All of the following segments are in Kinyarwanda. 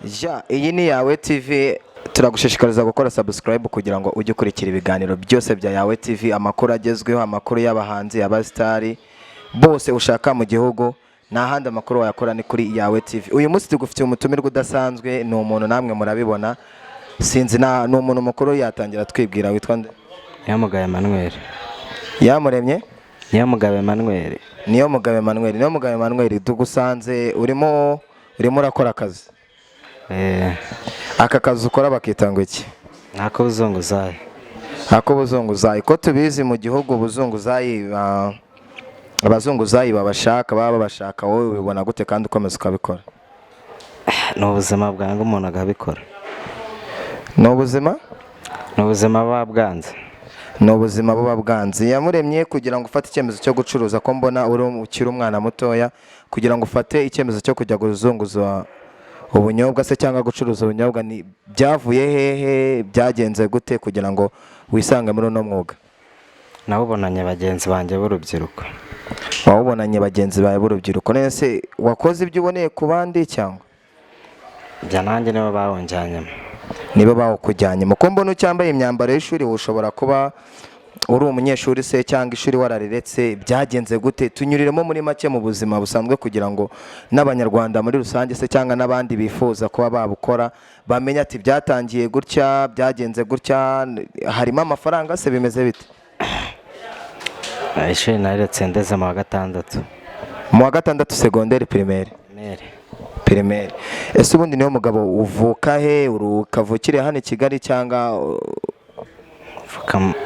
iyi ni Yawe TV, turagushishikariza gukora subscribe kugira ngo ujye ukurikira ibiganiro byose bya Yawe TV, amakuru agezweho, amakuru y'abahanzi, abastari bose ushaka mu gihugu, nta handi amakuru wayakora ni kuri Yawe TV. Uyu munsi tugufitiye umutumirwa udasanzwe, ni umuntu namwe murabibona, sinzi ni umuntu mukuru, yatangira twibwira. Witwa nde? NIYOMUGABO Emmanuel. Yamuremye? NIYOMUGABO Emmanuel. NIYOMUGABO Emmanuel. NIYOMUGABO Emmanuel, tugusanze urimo urakora akazi. Aka kazi ukora bakita ngo iki? Ako buzunguzayi. Ako buzunguzayi. Ko tubizi mu gihugu buzunguzayi, abazunguzayi baba bashaka, wowe ubibona gute kandi ukomeza ukabikora? Ni ubuzima bwanga umuntu agabikora. Ni ubuzima? Ni ubuzima buba bwanze. Ni ubuzima buba bwanze. Yamuremye kugira ngo ufate icyemezo cyo gucuruza, ko mbona ukiri umwana mutoya, kugira ngo ufate icyemezo cyo kujya kuzunguza ubunyobwa se cyangwa gucuruza ubunyobwa, ni byavuye hehe, byagenze gute kugira ngo wisange muri uno mwuga? Nawubonanye bagenzi banjye b'urubyiruko. Wawubonanye bagenzi bawe b'urubyiruko. Nese wakoze ibyo uboneye ku bandi cyangwa? Bya nanjye nibo bawunjyanyemo. Nibo bawukujyanyemo. Ko mbona ucyambaye imyambaro y'ishuri, ushobora kuba uri umunyeshuri se cyangwa ishuri warariretse, byagenze gute? Tunyuriremo muri make mu buzima busanzwe kugira ngo n'abanyarwanda muri rusange se cyangwa n'abandi bifuza kuba babukora bamenye ati byatangiye gutya, byagenze gutya, harimo amafaranga se, bimeze bite? Ishuri nariretse ndeze mu wa gatandatu. Mu wa gatandatu secondaire primaire? Primaire. Ese ubundi NIYOMUGABO uvuka he? Ukavukire hano i Kigali cyangwa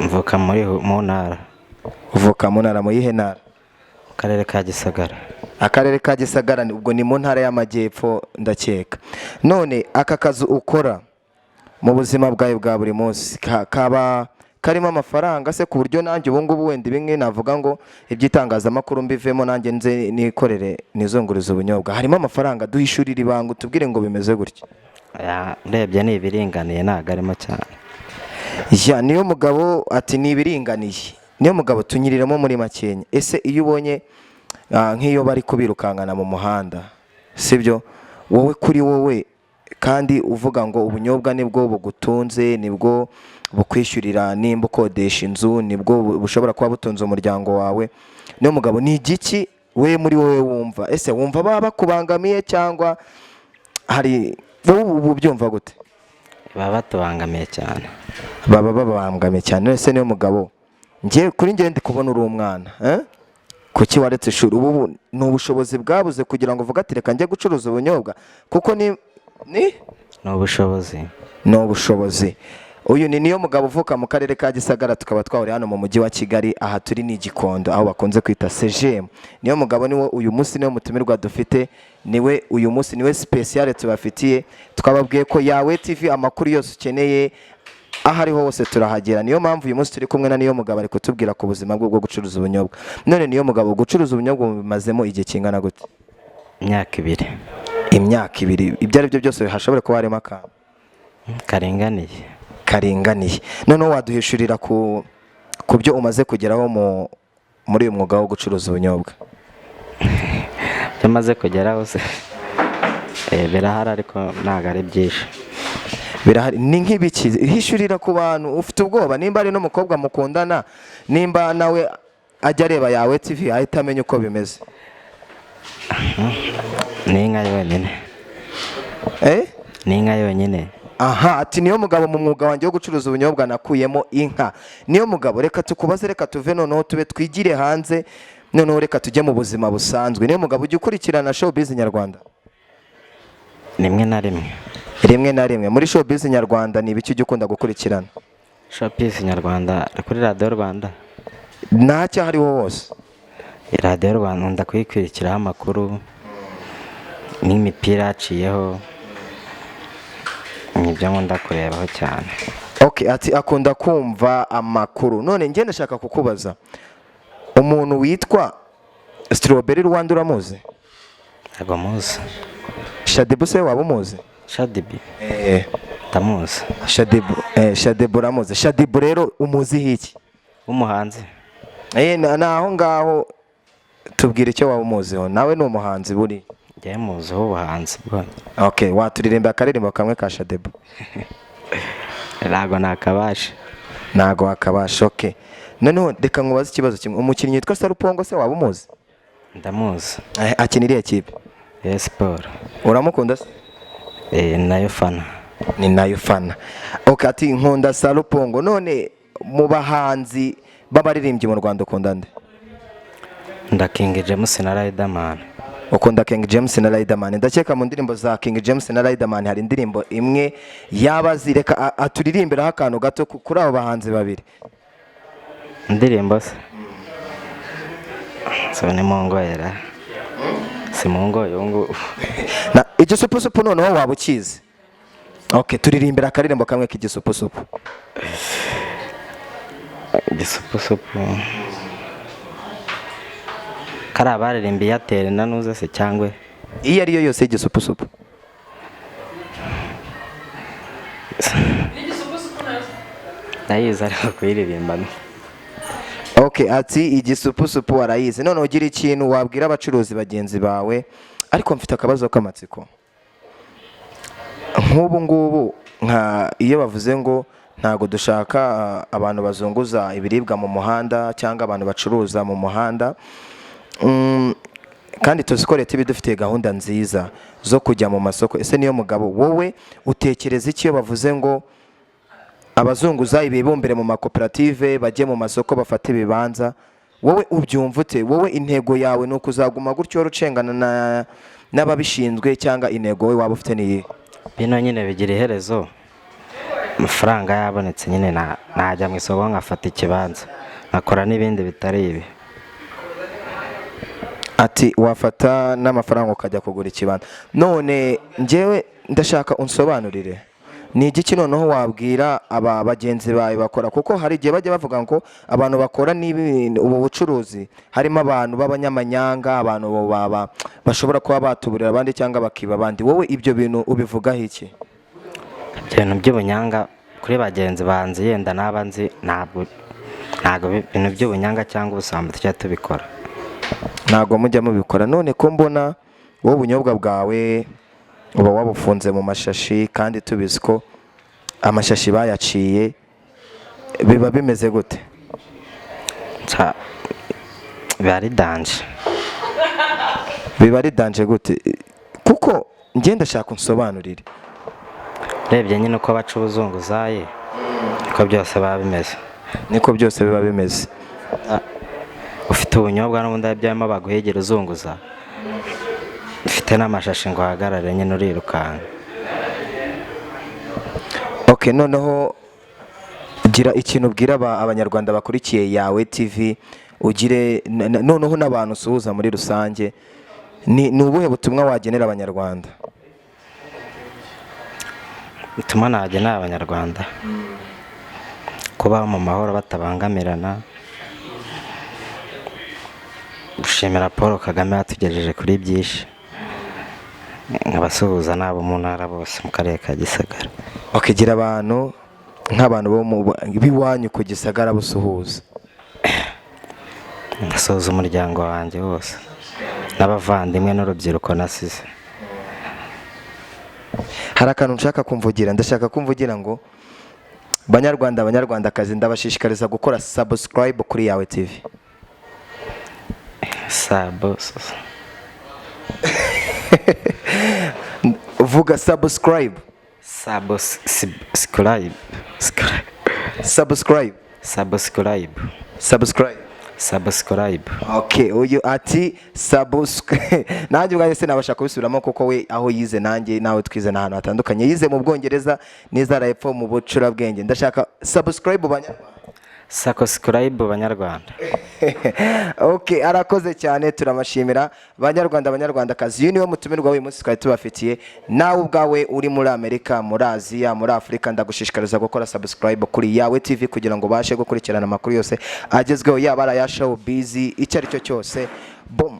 mvuka mu ntara? Uvuka mu ntara, mu yihe ntara? Akarere ka Gisagara. Akarere ka Gisagara, ubwo ni mu ntara y'amajyepfo ndakeka. None aka kazi ukora mu buzima bwawe bwa buri munsi kaba karimo amafaranga se, ku buryo nanjye ubu ngubu wenda bimwe navuga ngo iby'itangazamakuru mbivemo nanjye nze nikorere nizunguriza ubunyobwa? Harimo amafaranga? Duhishurira ibanga utubwire ngo bimeze gutya. Urebye ni ibiringaniye, ntabwo arimo cyane. NIYOMUGABO ati ni ibiringaniye. NIYOMUGABO tunyiriramo muri makenya. Ese iyo ubonye nk'iyo bari kubirukankana mu muhanda, sibyo, wowe kuri wowe kandi uvuga ngo ubunyobwa nibwo bugutunze, nibwo bukwishyurira, nimba ukodesha inzu, nibwo bushobora kuba butunze umuryango wawe, NIYOMUGABO ni igiki we muri wowe wumva? Ese wumva baba bakubangamiye cyangwa hari ubu byumva gute? Baba batubangamiye cyane. Baba babangamiye cyane. Ese NIYOMUGABO, kuri njye ndi kubona uri umwana, kuki waretse ishuri? Ubu ni ubushobozi bwabuze kugira ngo uvuge ati reka njye gucuruza ubunyobwa? Kuko ni ubushobozi. Ni ubushobozi. Uyu ni NIYOMUGABO uvuka mu karere ka Gisagara, tukaba twahuriye hano mu mujyi wa Kigali, aha turi ni Gikondo, aho bakunze kwita CGM. NIYOMUGABO niwe uyu munsi niwe mutumirwa dufite, niwe uyu munsi niwe special tubafitiye. Twababwiye ko Yawe TV amakuru yose ukeneye aho ariho hose turahagera. Niyo mpamvu uyu munsi turi kumwe na NIYOMUGABO ari kutubwira ku buzima bwo gucuruza ubunyobwa. None NIYOMUGABO, gucuruza ubunyobwa bimazemo igihe kingana gute? Imyaka 2. Imyaka 2. Ibyo ari byo byose hashobora kuba harimo akantu karinganiye. Noneho waduhishurira ku byo umaze kugeraho muri uyu mwuga wo gucuruza ubunyobwa? Bimaze kugeraho se birahari, ariko ntabwo ari byinshi. Birahari ni nk'ibiki? Hishurira ku bantu, ufite ubwoba nimba ari n'umukobwa mukundana, nimba nawe ajya areba Yawe TV ahita amenya uko bimeze? Ni inka yonyine. Ni inka yonyine. Aha, ati NIYOMUGABO mu mwuga wanjye wo gucuruza ubunyobwa nakuyemo inka. NIYOMUGABO, reka tukubaze, reka tuve noneho tube twigire hanze, noneho reka tujye mu buzima busanzwe. NIYOMUGABO, ujya ukurikirana showbiz nyarwanda? Rimwe na rimwe. Rimwe na rimwe. Muri showbiz nyarwanda ni ibiki ujya ukunda gukurikirana? Showbiz nyarwanda kuri Radio Rwanda. Ntacyo hariho hose. Radio Rwanda ndakuyikurikiraho amakuru n'imipira yaciyeho, nibyo nkunda kurebaho cyane. Okay, ati akunda kumva amakuru. None njye ndashaka kukubaza, umuntu witwa Strawberry Rwanda uramuzi? Ntabwo muzi. Shadibu se waba umuzi? Shadibu? Ndamuzi. Shadibu uramuzi. Shadibu rero umuziho iki? Umuhanzi. Naho ngaho tubwire icyo waba umuziho. Nawe ni umuhanzi buri? ngiye muzi ubuhanzi bwo Okay, waturirimba akaririmbo kamwe ka Shadebo? ntago nakabasha. Ntago wakabasha. Okay, noneho reka nkubaze ikibazo kimwe. Umukinnyi witwa Sarupongo se waba umuzi? Ndamuzi. Akinira ikipe? Sport. Uramukunda se? Nayo fana. Ni nayo fana. Okay, ati nkunda Sarupongo. None mu bahanzi b'abaririmbyi mu Rwanda ukunda nde? Nda King James na Riderman. Ukunda King James na Riderman? Ndakeka mu ndirimbo za King James na Riderman hari indirimbo imwe yabazireka aturirimbira akantu gato kuri abo bahanzi babiri. Indirimbo se? So ni mongoyera. Si mongoyo ngo. Na igisupusupu noneho waba ukizi? Okay, turirimbira akaririmbo kamwe k'igisupusupu. Igisupusupu. Kara baririmbi yatere nanuze se cyangwe iyo ariyo yose igisupusupu. Ndayiza ariko kuyiririmba. Okay, ati igisupusupu warayize. None ugira ikintu wabwira abacuruzi bagenzi bawe, ariko mfite akabazo k'amatsiko. Nk'ubu ngubu iyo bavuze ngo ntago dushaka abantu bazunguza ibiribwa mu muhanda cyangwa abantu bacuruza mu muhanda, kandi tuziko leta ibidufitiye gahunda nziza zo kujya mu masoko. Ese niyo mugabo wowe utekereza iki iyo bavuze ngo abazunguza ibibumbire mu makoperative bajye mu masoko bafata ibibanza? Wowe ubyumva ute? Wowe intego yawe ni ukuzaguma gutyo rucengana n'ababishinzwe cyangwa intego we waba ufite niyi? Bino nyine bigira iherezo. Amafaranga yabonetse nyine najya mu isoko nkafata ikibanza nakora n'ibindi bitari ibi. Ati wafata n'amafaranga ukajya kugura ikibanza. None njyewe ndashaka unsobanurire ni igiki noneho wabwira aba bagenzi bawe bakora, kuko hari igihe bajya bavuga ngo abantu bakora ubu bucuruzi harimo abantu b'abanyamanyanga, abantu bashobora kuba batuburira abandi cyangwa bakiba abandi. Wowe ibyo bintu ubivugaho iki? Ibintu by'ubunyanga kuri bagenzi banzi yenda nabanzi ntabwo ibintu by'ubunyanga cyangwa ubusambo tujya tubikora. Ntago mujya mubikora. None ko mbona wowe ubunyobwa bwawe uba wabufunze mu mashashi kandi tubizi ko amashashi bayaciye, biba bimeze gute? Biba ari danje. Biba ari danje gute? Kuko ngenda ndashaka unsobanurire. Urebye nyine uko baca ubuzunguzayi uko byose biba bimeze. Niko byose biba bimeze. Ufite ubunyobwa n'ubundi yabyamo baguhegera uzunguza. Ufite n'amashashi ngo hagarare nyine urirukanka. Okay, noneho gira ikintu ubwira abanyarwanda bakurikiye Yawe TV, ugire noneho n'abantu usuhuza muri rusange, ni ubuhe butumwa wagenera abanyarwanda? Bituma nagenera abanyarwanda kubaho mu mahoro batabangamirana, gushimira Paul Kagame yatugejeje kuri byinshi, nkabasuhuza nabo mu ntara bose mu karere ka Gisagara. Okay, gira abantu nk'abantu b'iwanyu ku Gisagara busuhuza. Ngasuhuza umuryango wanjye wose n'abavandimwe n'urubyiruko nasize. Hari akantu nshaka kumvugira, ndashaka kumvugira ngo banyarwandakazi ndabashishikariza gukora subscribe kuri Yawe TV. Vuga subscribe. Subscribe. Okay, uyu ati subscribe. Nanjye ubwanjye sinabasha kubisubiramo kuko we aho yize nanjye nawe twize n'ahantu hatandukanye. Yize mu Bwongereza n'izara epfo mu bucurabwenge. Ndashaka subscribe banyarwanda. Okay, arakoze cyane, turamashimira banyarwandakazi. Uyu niwe mutumirwa w'uyu munsi twari tubafitiye. Nawe ubwawe uri muri Amerika, muri Aziya, muri Afrika, ndagushishikariza gukora subscribe kuri Yawe TV kugira ngo bashe gukurikirana amakuru yose agezweho, yaba ari aya showbiz icyo ari cyo cyose. Boom.